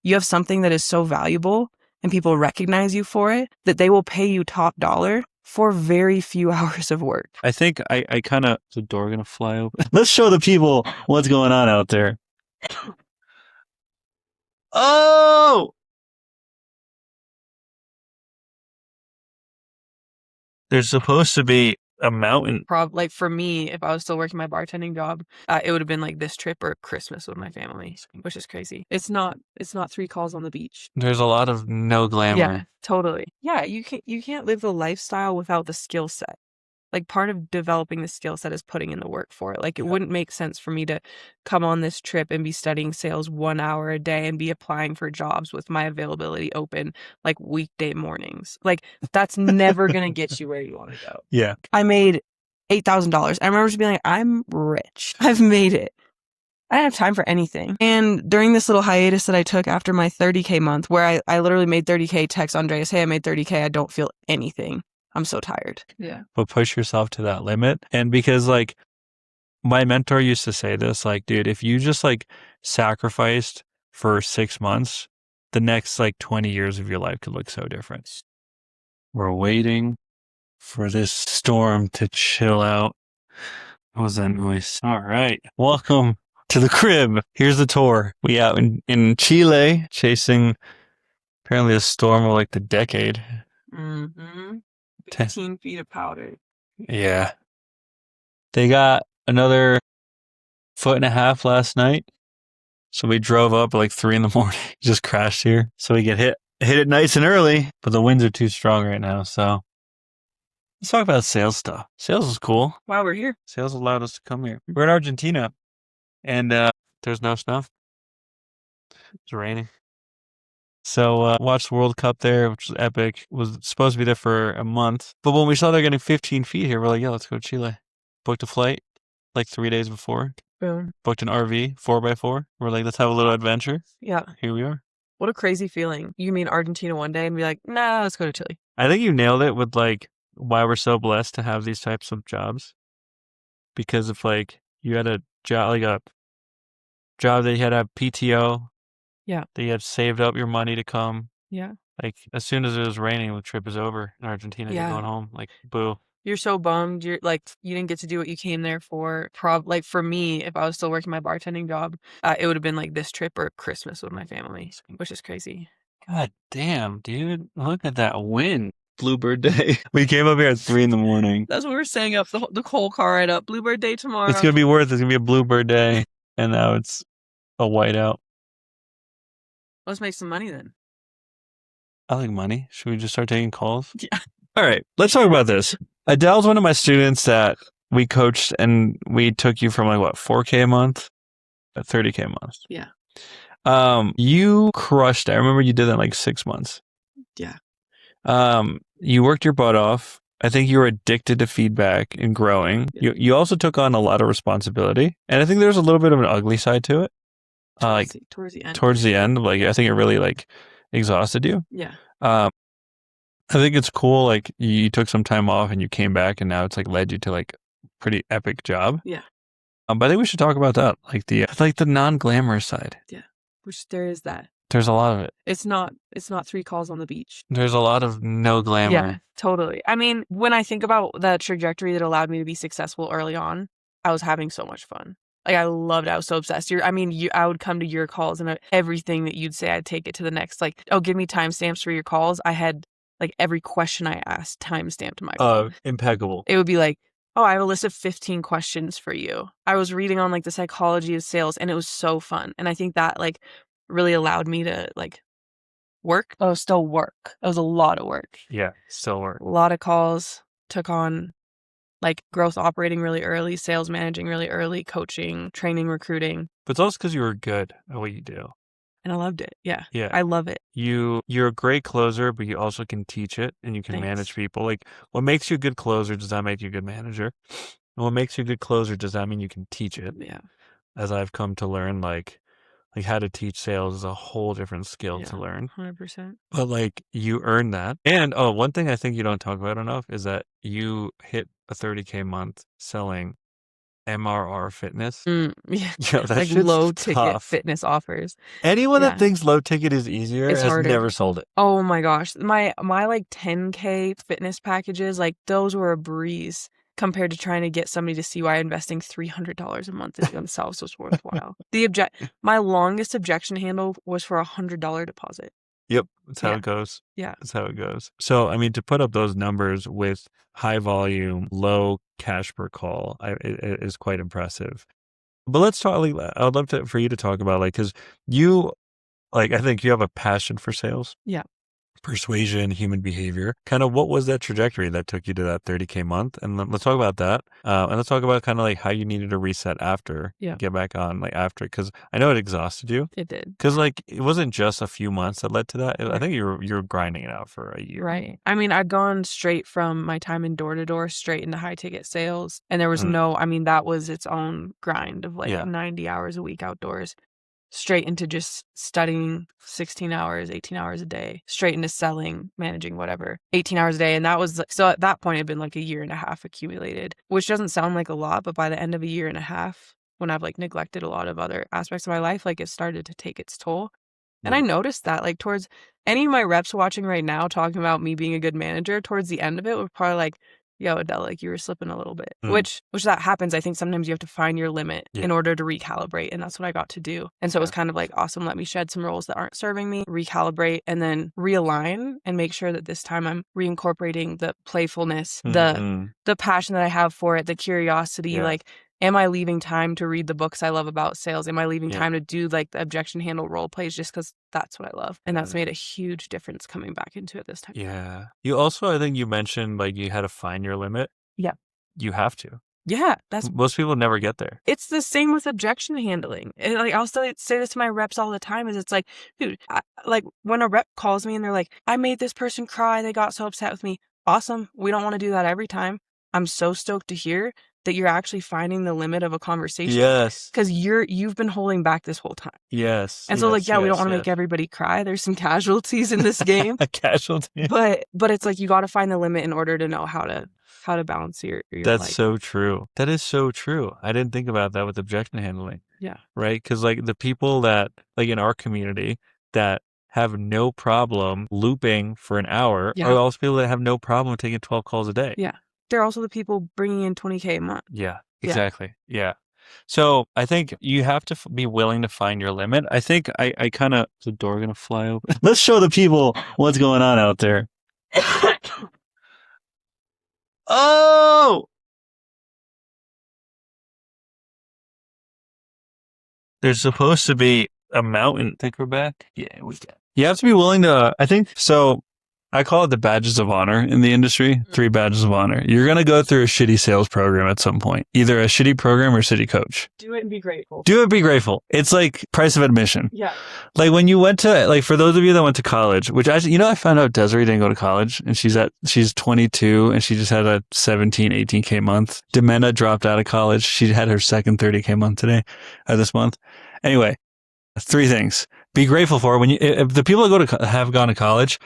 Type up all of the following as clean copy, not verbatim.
you have something that is so valuable and people recognize you for it that they will pay you top dollar for very few hours of work. I think I kind of... Is the door going to fly open? Let's show the people what's going on out there. Oh! There's supposed to be a mountain. Like for me, if I was still working my bartending job, it would have been like this trip or Christmas with my family, which is crazy. It's not 3 calls on the beach. There's a lot of no glamour. Yeah, totally. Yeah, you can't live the lifestyle without the skill set. Like part of developing the skill set is putting in the work for it. Like it wouldn't make sense for me to come on this trip and be studying sales 1 hour a day and be applying for jobs with my availability open like weekday mornings. Like that's never going to get you where you want to go. Yeah. I made $8,000. I remember just being like, I'm rich. I've made it. I didn't have time for anything. And during this little hiatus that I took after my 30K month, where I literally made 30K, text Andreas, hey, I made 30K. I don't feel anything. I'm so tired. Yeah. But push yourself to that limit. And because like my mentor used to say this, like, dude, if you just like sacrificed for 6 months, the next like 20 years of your life could look so different. We're waiting for this storm to chill out. What was that noise? All right. Welcome to the crib. Here's the tour. We out in Chile chasing apparently a storm of like the decade. Mm-hmm. 15 feet of powder. Yeah. They got another 1.5 feet last night. So we drove up at like 3 a.m, just crashed here. So we get hit it nice and early, but the winds are too strong right now. So let's talk about sales stuff. Sales is cool. Wow, we're here. Sales allowed us to come here. We're in Argentina and there's no snow. It's raining. So watched the World Cup there, which was epic. Was supposed to be there for a month. But when we saw they're getting 15 feet here, we're like, yeah, let's go to Chile. Booked a flight like 3 days before. Boom. Booked an RV, 4x4. We're like, let's have a little adventure. Yeah. Here we are. What a crazy feeling. You mean Argentina one day and be like, nah, let's go to Chile. I think you nailed it with like why we're so blessed to have these types of jobs. Because if like you had a job, like a job that you had to have PTO. Yeah. That you had saved up your money to come. Yeah. Like as soon as it was raining, the trip is over in Argentina. Yeah. You're going home. Like, boo. You're so bummed. You're like, you didn't get to do what you came there for. Like for me, if I was still working my bartending job, it would have been like this trip or Christmas with my family, which is crazy. God damn, dude. Look at that wind. Bluebird Day. We came up here at 3 a.m. That's what we're staying up the whole car ride up. Bluebird Day tomorrow. It's going to be worth it. It's going to be a Bluebird Day. And now it's a whiteout. Let's make some money then. I like money. Should we just start taking calls? Yeah. All right. Let's talk about this. Adele's one of my students that we coached and we took you from like what, 4K a month? 30K a month. Yeah. You crushed it. I remember you did that in like 6 months. Yeah. You worked your butt off. I think you were addicted to feedback and growing. Yeah. You also took on a lot of responsibility. And I think there's a little bit of an ugly side to it. Towards the end. Towards the end, like I think it really like exhausted you. Yeah. I think it's cool. Like you took some time off and you came back, and now it's like led you to like pretty epic job. Yeah. But I think we should talk about that, like the non-glamorous side. Yeah. Which there is that. There's a lot of it. It's not 3 calls on the beach. There's a lot of no glamour. Yeah, totally. I mean, when I think about the trajectory that allowed me to be successful early on, I was having so much fun. Like I loved it. I was so obsessed. I would come to your calls and everything that you'd say, I'd take it to the next. Like, oh, give me timestamps for your calls. I had like every question I asked timestamped my call. Impeccable. It would be like, oh, I have a list of 15 questions for you. I was reading on like the psychology of sales, and it was so fun. And I think that like really allowed me to like work. Oh, still work. It was a lot of work. Yeah, still work. A lot of calls. Took on like growth operating really early, sales managing really early, coaching, training, recruiting. But it's also because you were good at what you do. And I loved it. Yeah. Yeah. I love it. You're a great closer, but you also can teach it and you can manage people. Like what makes you a good closer does that make you a good manager? And what makes you a good closer does that mean you can teach it? Yeah. As I've come to learn, like how to teach sales is a whole different skill to learn. 100%. But like you earned that. And one thing I think you don't talk about enough is that you hit a 30K month selling MRR Fitness. Yeah. Yo, that Like shit's low ticket tough. fitness offers. Anyone that Yeah. thinks low ticket is easier It's has harder. never sold it. Oh my gosh. My like 10K fitness packages, like those were a breeze compared to trying to get somebody to see why investing $300 a month into themselves was worthwhile. My longest objection handle was for $100 deposit. Yep, that's how Yeah. it goes. Yeah. That's how it goes. So, I mean, to put up those numbers with high volume, low cash per call, it is quite impressive. But let's talk. Like, I'd love for you to talk about because you I think you have a passion for sales. Yeah. Persuasion, human behavior. Kind of what was that trajectory that took you to that 30K month? And let's talk about that. And let's talk about kind of like how you needed to reset after, get back on after, because I know it exhausted you. It did. Because it wasn't just a few months that led to that. I think you were grinding it out for a year. Right. I mean, I'd gone straight from my time in door to door straight into high ticket sales. And there was that was its own grind of 90 hours a week outdoors. Straight into just studying 16 hours, 18 hours a day, straight into selling, managing whatever, 18 hours a day. And that was, so at that point, it had been like a year and a half accumulated, which doesn't sound like a lot, but by the end of a year and a half, when I've neglected a lot of other aspects of my life, it started to take its toll. And I noticed that towards any of my reps watching right now, talking about me being a good manager, towards the end of it, were probably yo, Adele, you were slipping a little bit, which that happens. I think sometimes you have to find your limit in order to recalibrate. And that's what I got to do. And so it was kind of awesome. Let me shed some roles that aren't serving me, recalibrate, and then realign and make sure that this time I'm reincorporating the playfulness, the passion that I have for it, the curiosity, am I leaving time to read the books I love about sales? Am I leaving time to do the objection handle role plays just because that's what I love? And that's made a huge difference coming back into it this time. Yeah. You also, I think you mentioned you had to find your limit. Yeah. You have to. Yeah. Most people never get there. It's the same with objection handling. And I'll still say this to my reps all the time is it's dude, when a rep calls me and they're like, I made this person cry. They got so upset with me. Awesome. We don't want to do that every time. I'm so stoked to hear that you're actually finding the limit of a conversation. Yes. Because you've been holding back this whole time. Yes. And so we don't want to make everybody cry. There's some casualties in this game. A casualty. But it's you got to find the limit in order to know how to balance your That's so true. That is so true. I didn't think about that with objection handling. Yeah. Right? Because the people that in our community that have no problem looping for an hour are also people that have no problem taking 12 calls a day. Yeah. They're also the people bringing in 20K a month. Yeah, exactly. Yeah. So I think you have to be willing to find your limit. I think I kind of, is the door going to fly open? Let's show the people what's going on out there. Oh! There's supposed to be a mountain. Think we're back? Yeah, we can. You have to be willing to, I think, so I call it the badges of honor in the industry. 3 badges of honor. You're going to go through a shitty sales program at some point. Either a shitty program or shitty coach. Do it and be grateful. Do it, be grateful. It's price of admission. Yeah. When you went to, for those of you that went to college, which actually, I found out Desiree didn't go to college and she's 22 and she just had a 17, 18K month. Demena dropped out of college. She had her second 30K month this month. Anyway, 3 things. Be grateful for if the people that have gone to college,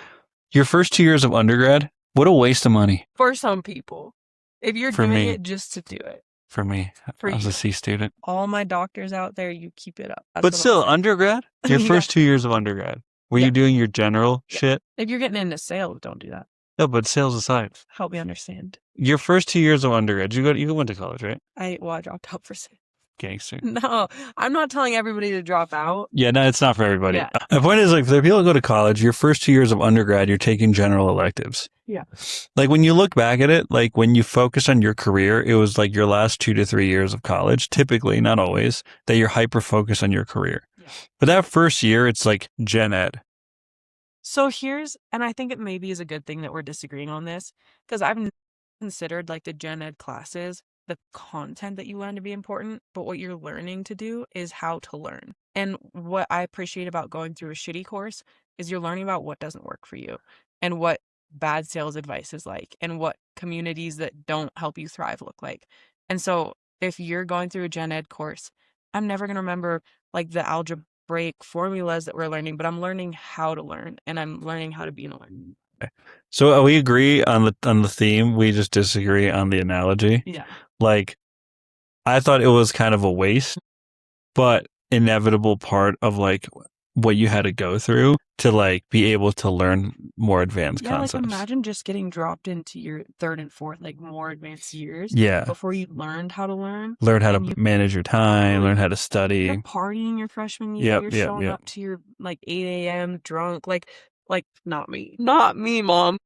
your first 2 years of undergrad, what a waste of money. For some people. If you're doing it just to do it. For me, I was a C student. All my doctors out there, you keep it up. But still, undergrad? Your first 2 years of undergrad. Were you doing your general shit? If you're getting into sales, don't do that. No, but sales aside. Help me understand. Your first 2 years of undergrad, you went to college, right? I dropped out for sales. Gangster. No, I'm not telling everybody to drop out. Yeah, no, it's not for everybody. Yeah. The point is, for the people who go to college, your first 2 years of undergrad, you're taking general electives. Yeah. When you look back at it, when you focus on your career, it was your last 2 to 3 years of college, typically, not always, that you're hyper-focused on your career. Yeah. But that first year, it's gen ed. So and I think it maybe is a good thing that we're disagreeing on this, because I've considered the gen ed classes, the content that you learn to be important, but what you're learning to do is how to learn. And what I appreciate about going through a shitty course is you're learning about what doesn't work for you and what bad sales advice is like and what communities that don't help you thrive look like. And so if you're going through a gen ed course, I'm never going to remember the algebraic formulas that we're learning, but I'm learning how to learn and I'm learning how to be in a learning. So we agree on the theme. We just disagree on the analogy. Yeah. I thought it was kind of a waste, but inevitable part of like what you had to go through to like be able to learn more advanced Yeah, like concepts. imagine just getting dropped into your third and fourth, like more advanced years Yeah. before you learned how to learn. Learn how And to you manage your time, learn how to you're study. partying your freshman year, Yep, you're yep, showing yep. up to your like 8 a.m. drunk, like not me. Not me, mom.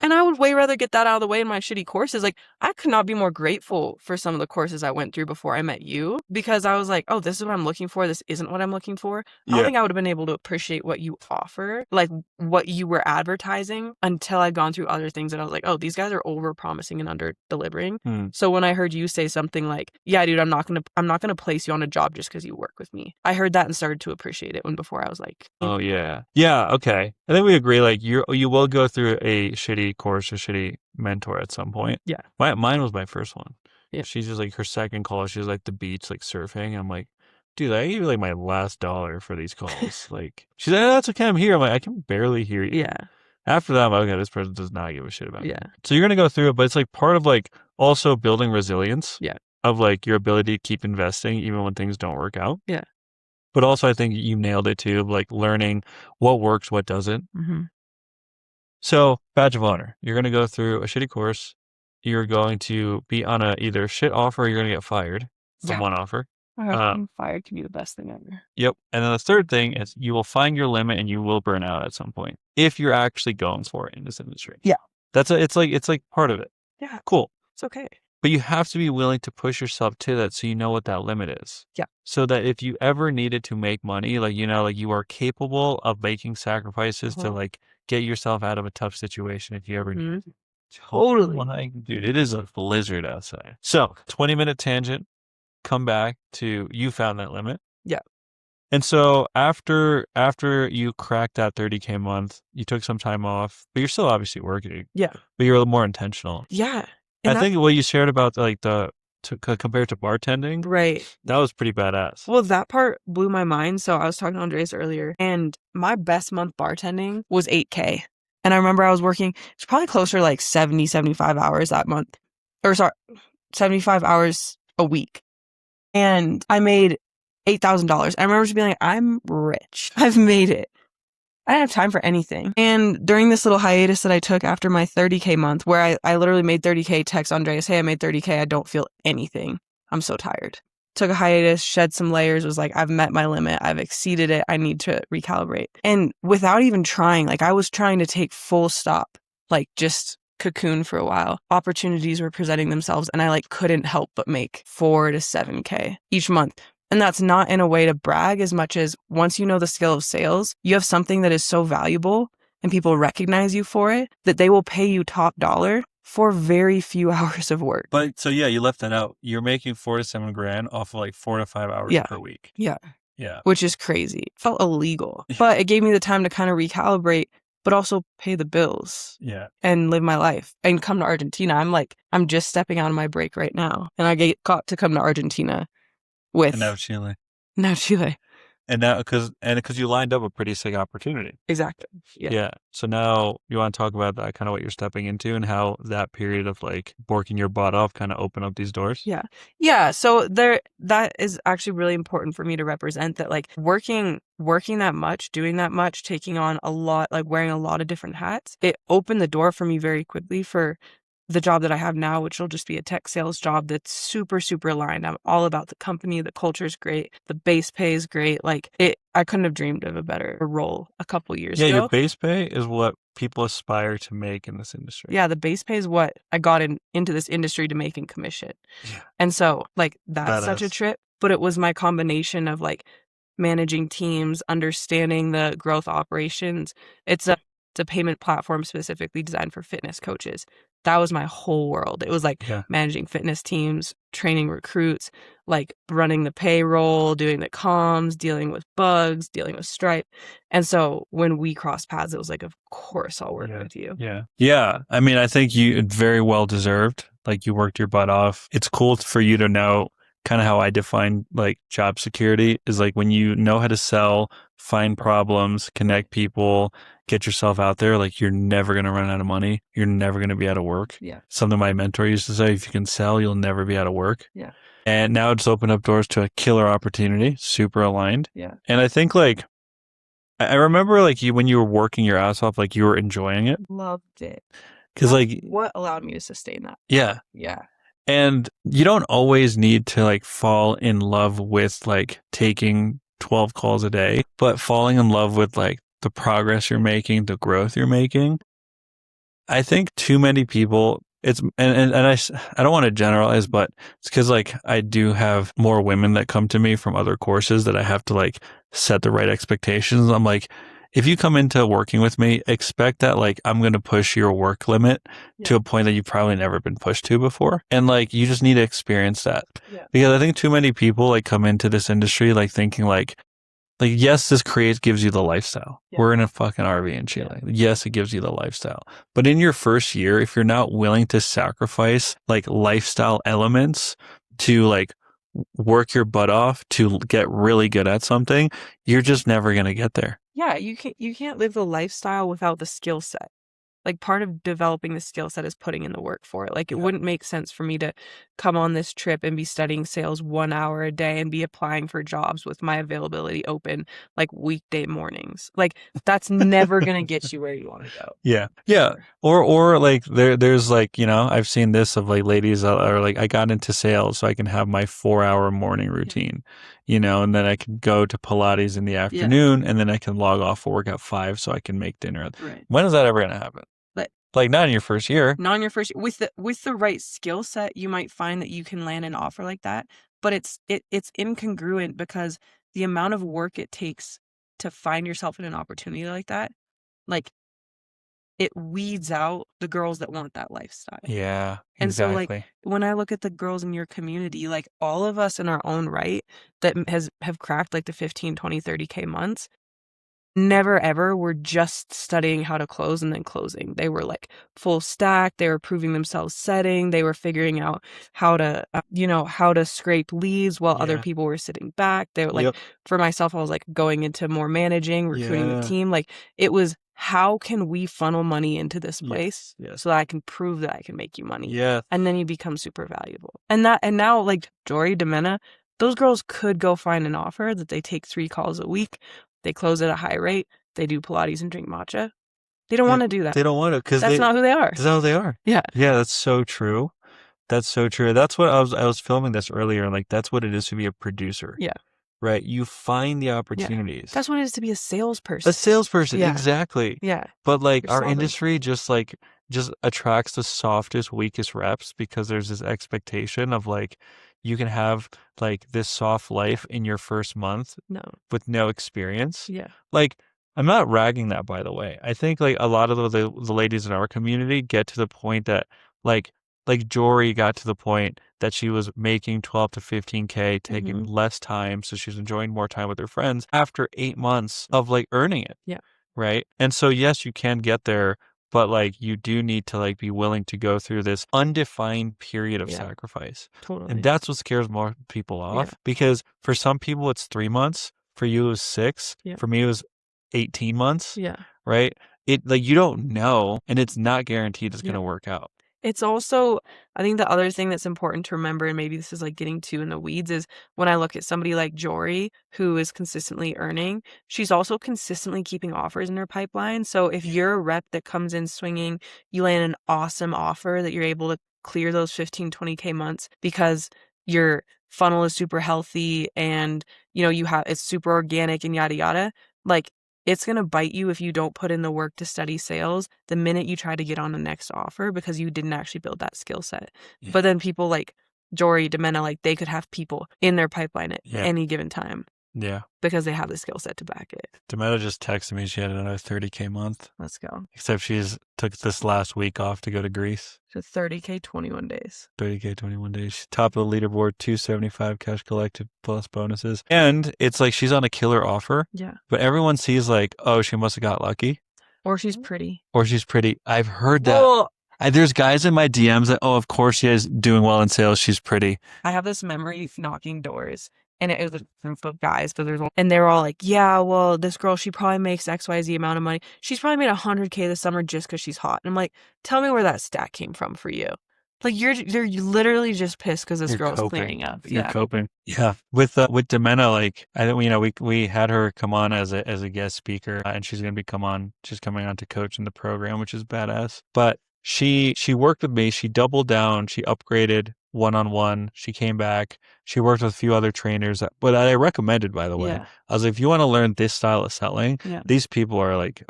And I would way rather get that out of the way in my shitty courses. Like, I could not be more grateful for some of the courses I went through before I met you because I was like, oh, this is what I'm looking for. This isn't what I'm looking for. I don't Yeah. think I would have been able to appreciate what you offer, like what you were advertising until I'd gone through other things and I was like, oh, these guys are over promising and under delivering. So when I heard you say something like, yeah, dude, I'm not gonna place you on a job just because you work with me. I heard that and started to appreciate it when before I was like, Oh yeah. Yeah, okay. I think we agree like you will go through a shitty course, a shitty mentor at some point. Yeah. Mine was my first one. Yeah. She's just like her second call, she was like the beach, like surfing. I'm like, dude, I gave you like my last dollar for these calls. Like she's like, oh, that's okay, I'm here. I'm like, I can barely hear you. Yeah. After that, I'm like, okay, this person does not give a shit about me. Yeah. So you're gonna go through it, but it's like part of like also building resilience. Yeah. Of like your ability to keep investing even when things don't work out. Yeah. But also I think you nailed it too, like learning what works, what doesn't. Mm-hmm. So badge of honor, you're going to go through a shitty course. You're going to be on a either shit offer or you're going to get fired from one offer. Being fired can be the best thing ever. Yep. And then the third thing is you will find your limit and you will burn out at some point if you're actually going for it in this industry. Yeah. It's like part of it. Yeah. Cool. It's okay. But you have to be willing to push yourself to that so you know what that limit is. Yeah. So that if you ever needed to make money, like, you know, like you are capable of making sacrifices to like get yourself out of a tough situation if you ever need to. Totally. Like, dude, it is a blizzard outside. So 20-minute tangent, come back to you found that limit. Yeah. And so after you cracked that 30K month, you took some time off, but you're still obviously working. Yeah. But you're a little more intentional. Yeah. I think what you shared about like compared to bartending, right. That was pretty badass. Well, that part blew my mind. So I was talking to Andres earlier, and my best month bartending was 8K. And I remember I was working, it's probably closer to like 70, 75 hours that month. Or sorry, 75 hours a week. And I made $8,000. I remember just being like, I'm rich. I've made it. I didn't have time for anything. And during this little hiatus that I took after my 30K month, where I literally made 30K, text Andreas, hey, I made 30K. I don't feel anything. I'm so tired. Took a hiatus, shed some layers, was like, I've met my limit. I've exceeded it. I need to recalibrate. And without even trying, like I was trying to take full stop, like just cocoon for a while. Opportunities were presenting themselves and I like couldn't help but make 4 to 7K each month. And that's not in a way to brag as much as once you know the skill of sales, you have something that is so valuable and people recognize you for it that they will pay you top dollar for very few hours of work. But so yeah, you left that out. You're making 4 to 7 grand off of like 4 to 5 hours per week. Yeah. Yeah. Which is crazy. It felt illegal. But it gave me the time to kind of recalibrate, but also pay the bills. Yeah. And live my life and come to Argentina. I'm just stepping out of my break right now. And I got to come to Argentina with And now Chile. Now Chile. And now because you lined up a pretty sick opportunity. Exactly. Yeah. So now you want to talk about that, kind of what you're stepping into and how that period of like working your butt off kind of open up these doors. Yeah. Yeah. So that is actually really important for me to represent that, like working that much, doing that much, taking on a lot, like wearing a lot of different hats. It opened the door for me very quickly for the job that I have now, which will just be a tech sales job that's super, super aligned. I'm all about the company. The culture's great. The base pay is great. Like I couldn't have dreamed of a better role a couple years ago. Yeah, your base pay is what people aspire to make in this industry. Yeah, the base pay is what I got into this industry to make in commission. Yeah. And so like that's such a trip, but it was my combination of like managing teams, understanding the growth operations. It's a payment platform specifically designed for fitness coaches. That was my whole world. It was like managing fitness teams, training recruits, like running the payroll, doing the comms, dealing with bugs, dealing with Stripe. And so when we crossed paths, it was like, of course I'll work with you. Yeah. Yeah. I mean, I think you very well deserved. Like you worked your butt off. It's cool for you to know kind of how I define like job security is like when you know how to sell, find problems, connect people, get yourself out there, like you're never going to run out of money. You're never going to be out of work. Yeah. Something my mentor used to say, if you can sell, you'll never be out of work. Yeah. And now it's opened up doors to a killer opportunity, super aligned. Yeah. And I think like I remember like you when you were working your ass off, like you were enjoying it. Loved it. Cause That's like what allowed me to sustain that. yeah. Yeah. And you don't always need to like fall in love with like taking 12 calls a day, but falling in love with like the progress you're making, the growth you're making. I think too many people it's I don't want to generalize, but it's because like I do have more women that come to me from other courses that I have to like set the right expectations. I'm like, if you come into working with me, expect that like I'm going to push your work limit to a point that you've probably never been pushed to before. And like you just need to experience that. Yeah. Because I think too many people like come into this industry like thinking like, yes, this gives you the lifestyle. Yeah. We're in a fucking RV in Chile. Yes, it gives you the lifestyle. But in your first year, if you're not willing to sacrifice like lifestyle elements to like work your butt off to get really good at something, you're just never going to get there. Yeah, you can't live the lifestyle without the skill set. Like, part of developing the skill set is putting in the work for it. Like, it wouldn't make sense for me to come on this trip and be studying sales 1 hour a day and be applying for jobs with my availability open, like, weekday mornings. Like, that's never gonna get you where you wanna go. Yeah. Yeah. Or like there's like, you know, I've seen this of like ladies that are like, I got into sales so I can have my 4-hour morning routine, you know, and then I can go to Pilates in the afternoon and then I can log off for work at 5 so I can make dinner. Right. When is that ever going to happen? But Like not in your first year. not in your first with the right skill set, you might find that you can land an offer like that, but it's incongruent because the amount of work it takes to find yourself in an opportunity like that, like, it weeds out the girls that want that lifestyle. Yeah, And so, like, exactly. when I look at the girls in your community, like, all of us in our own right that have cracked, like, the 15, 20, 30K months, never ever were just studying how to close and then closing. They were, like, full stack, they were proving themselves setting, they were figuring out how to, how to scrape leads while other people were sitting back. They were, like, for myself, I was, like, going into more managing, recruiting the team, like, it was, how can we funnel money into this place so that I can prove that I can make you money? Yeah. And then you become super valuable. And now, like, Jory, Demena, those girls could go find an offer that they take 3 calls a week, they close at a high rate, they do Pilates and drink matcha. They don't wanna do that. They don't want to because That's not who they are. That's not who they are. Yeah. Yeah, that's so true. That's so true. That's what I was filming this earlier. Like that's what it is to be a producer. Yeah. Right. You find the opportunities. That's what it is to be a salesperson. A salesperson, Yeah. exactly. Yeah. But like You're our solving. industry just attracts the softest, weakest reps because there's this expectation of like you can have like this soft life in your first month No. with no experience. Yeah. Like I'm not ragging that, by the way. I think like a lot of the ladies in our community get to the point that like Jory got to the point that she was making 12 to 15K, taking less time, so she's enjoying more time with her friends after 8 months of like earning it. Yeah. Right. And so yes, you can get there, but like you do need to like be willing to go through this undefined period of sacrifice. Totally. And that's what scares more people off because for some people it's 3 months, for you it was 6, for me it was 18 months. Yeah. Right? It like you don't know and it's not guaranteed it's going to work out. It's also, I think the other thing that's important to remember, and maybe this is like getting too in the weeds, is when I look at somebody like Jory, who is consistently earning, she's also consistently keeping offers in her pipeline. So if you're a rep that comes in swinging, you land an awesome offer that you're able to clear those 15, 20K months because your funnel is super healthy and, it's super organic and yada, yada. Like, it's going to bite you if you don't put in the work to study sales the minute you try to get on the next offer because you didn't actually build that skill set. Yeah. But then people like Jory, Demena, like they could have people in their pipeline at any given time. Yeah. Because they have the skill set to back it. Demeta just texted me she had another 30K month. Let's go. Except she's took this last week off to go to Greece. So 30K, 21 days. 30K, 21 days. She's top of the leaderboard, 275 cash collected plus bonuses. And it's like she's on a killer offer. Yeah. But everyone sees like, oh, she must have got lucky. Or she's pretty. I've heard that. There's guys in my DMs that, oh, of course she is doing well in sales. She's pretty. I have this memory knocking doors. And it was a group of guys, but and they were all like, yeah, well, this girl, she probably makes XYZ amount of money. She's probably made 100K this summer just because she's hot. And I'm like, tell me where that stat came from for you. Like you're literally just pissed because this You're girl's coping. cleaning up. You're Yeah. coping. Yeah. With Demena, like I think we had her come on as a guest speaker, and she's coming on to coach in the program, which is badass. But she worked with me. She doubled down. She upgraded one-on-one. She came back. She worked with a few other trainers, but I recommended, by the way. Yeah. I was like, if you want to learn this style of selling, Yeah. these people are like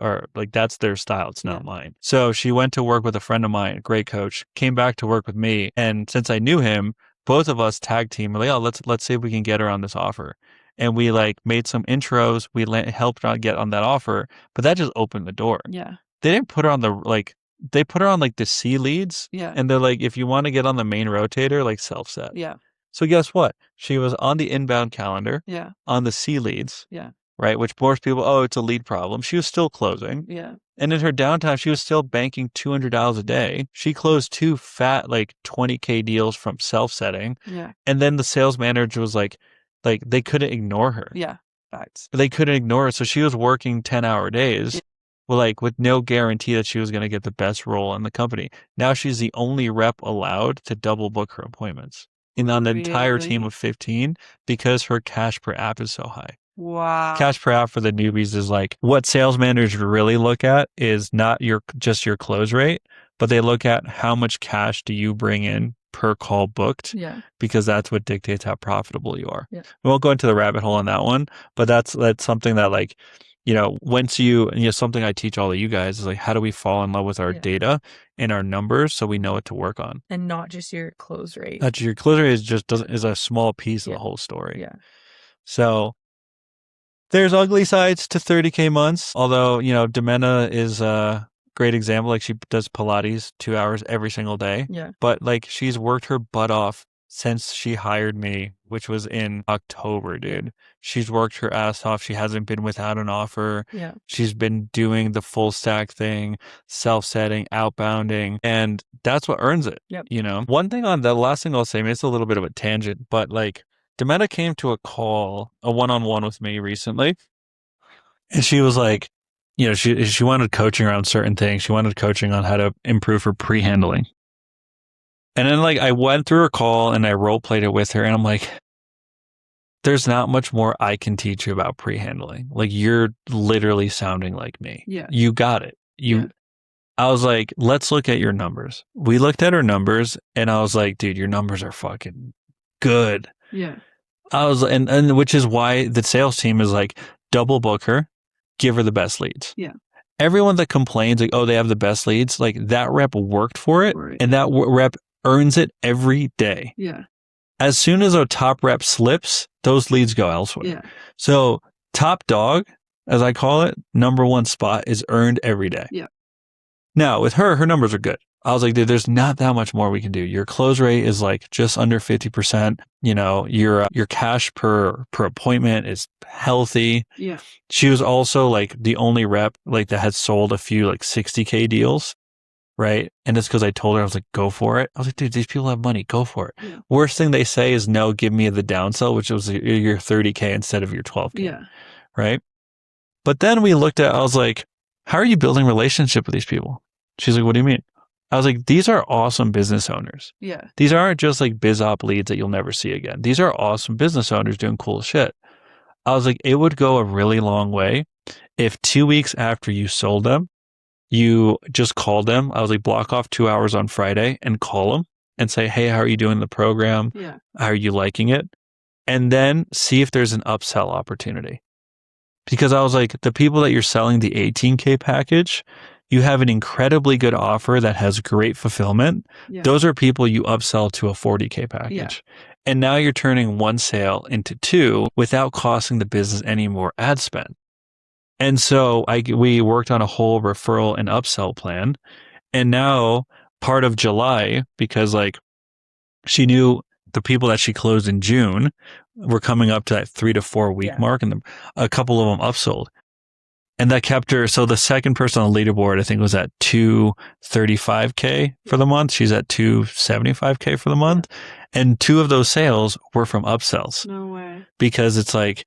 that's their style. It's not Yeah. mine. So she went to work with a friend of mine, a great coach, came back to work with me. And since I knew him, both of us tag team, we're like, oh, let's see if we can get her on this offer. And we like made some intros. We helped her get on that offer, but that just opened the door. Yeah. They didn't put her on they put her on like the C leads. Yeah. And they're like, if you want to get on the main rotator, like self-set. Yeah. So guess what? She was on the inbound calendar. Yeah. On the C leads. Yeah. Right? Which most people, oh, it's a lead problem. She was still closing. Yeah. And in her downtime, she was still banking $200 a day. She closed 2 fat, like 20K deals from self-setting. Yeah. And then the sales manager was like they couldn't ignore her. Yeah. Facts. They couldn't ignore her. So she was working 10-hour days. Yeah. Well, like with no guarantee that she was going to get the best role in the company. Now she's the only rep allowed to double book her appointments on the entire team of 15 because her cash per app is so high. Wow. Cash per app for the newbies is like what sales managers really look at is not just your close rate, but they look at how much cash do you bring in per call booked. Yeah. Because that's what dictates how profitable you are. Yeah. We won't go into the rabbit hole on that one, but that's something that like, once something I teach all of you guys is like, how do we fall in love with our data and our numbers so we know what to work on? And not just your close rate. Your close rate is a small piece of the whole story. Yeah. So there's ugly sides to 30K months, although, Demena is a great example. Like she does Pilates 2 hours every single day. Yeah. But like she's worked her butt off since she hired me, which was in October, dude. She's worked her ass off. She hasn't been without an offer. Yeah. She's been doing the full stack thing, self-setting, outbounding, and that's what earns it. Yep. One thing on the last thing I'll say, maybe it's a little bit of a tangent, but like Demeta came to a one-on-one with me recently, and she was like, she wanted coaching around certain things. She wanted coaching on how to improve her pre-handling. And then like I went through her call and I role played it with her, and I'm like, there's not much more I can teach you about pre-handling. Like you're literally sounding like me. Yeah. You got it. I was like, let's look at your numbers. We looked at her numbers and I was like, dude, your numbers are fucking good. Yeah. I was, and which is why the sales team is like, double book her, give her the best leads. Yeah. Everyone that complains like, oh, they have the best leads, like that rep worked for it, and that rep earns it every day. Yeah. As soon as a top rep slips, those leads go elsewhere. Yeah. So top dog, as I call it, number one spot is earned every day. Yeah. Now with her numbers are good. I was like, dude, there's not that much more we can do. Your close rate is like just under 50%. Your cash per appointment is healthy. Yeah. She was also like the only rep like that had sold a few like 60K deals. Right. And it's because I told her, I was like, go for it. I was like, dude, these people have money. Go for it. Yeah. Worst thing they say is no, give me the downsell, which was your 30K instead of your 12K. Yeah. Right. But then I was like, how are you building relationship with these people? She's like, what do you mean? I was like, these are awesome business owners. Yeah. These aren't just like biz op leads that you'll never see again. These are awesome business owners doing cool shit. I was like, it would go a really long way if 2 weeks after you sold them, you just called them. I was like, block off 2 hours on Friday and call them and say, hey, how are you doing the program? Yeah. How are you liking it? And then see if there's an upsell opportunity. Because I was like, the people that you're selling the 18K package, you have an incredibly good offer that has great fulfillment. Yeah. Those are people you upsell to a 40K package. Yeah. And now you're turning one sale into two without costing the business any more ad spend. And so we worked on a whole referral and upsell plan. And now part of July, because like she knew the people that she closed in June were coming up to that 3 to 4 week mark, and a couple of them upsold. And that kept her. So the second person on the leaderboard, I think, was at 235K for the month. She's at 275K for the month. And 2 of those sales were from upsells. No way. Because it's like,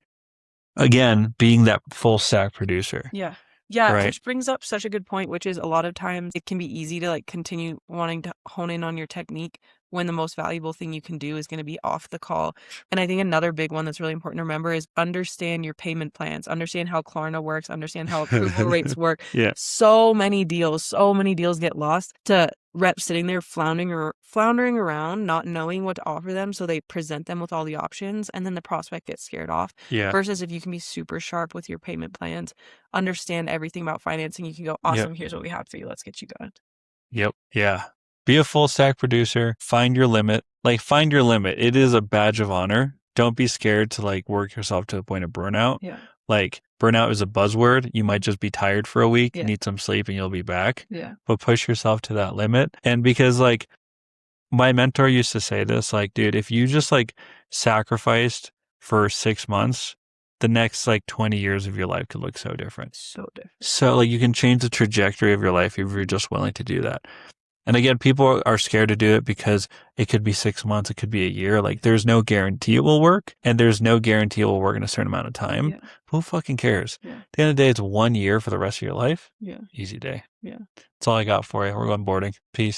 again, being that full stack producer. Yeah. Yeah, Right. which brings up such a good point, which is a lot of times it can be easy to like continue wanting to hone in on your technique when the most valuable thing you can do is going to be off the call. And I think another big one that's really important to remember is understand your payment plans, understand how Klarna works, understand how approval rates work. Yeah. So many deals get lost to reps sitting there floundering around, not knowing what to offer them. So they present them with all the options and then the prospect gets scared off. Yeah. Versus if you can be super sharp with your payment plans, understand everything about financing, you can go, awesome, here's what we have for you. Let's get you going. Yep. Yeah. Be a full stack producer. Find your limit. Like, find your limit. It is a badge of honor. Don't be scared to like work yourself to the point of burnout. Yeah. Like, burnout is a buzzword. You might just be tired for a week, Yeah. need some sleep, and you'll be back. Yeah. But push yourself to that limit. And because like my mentor used to say this, like, dude, if you just like sacrificed for 6 months, the next like 20 years of your life could look so different. So different. So like you can change the trajectory of your life if you're just willing to do that. And again, people are scared to do it because it could be 6 months, it could be a year. Like there's no guarantee it will work, and there's no guarantee it will work in a certain amount of time. Yeah. Who fucking cares? Yeah. At the end of the day, it's 1 year for the rest of your life. Yeah. Easy day. Yeah. That's all I got for you. We're going boarding. Peace.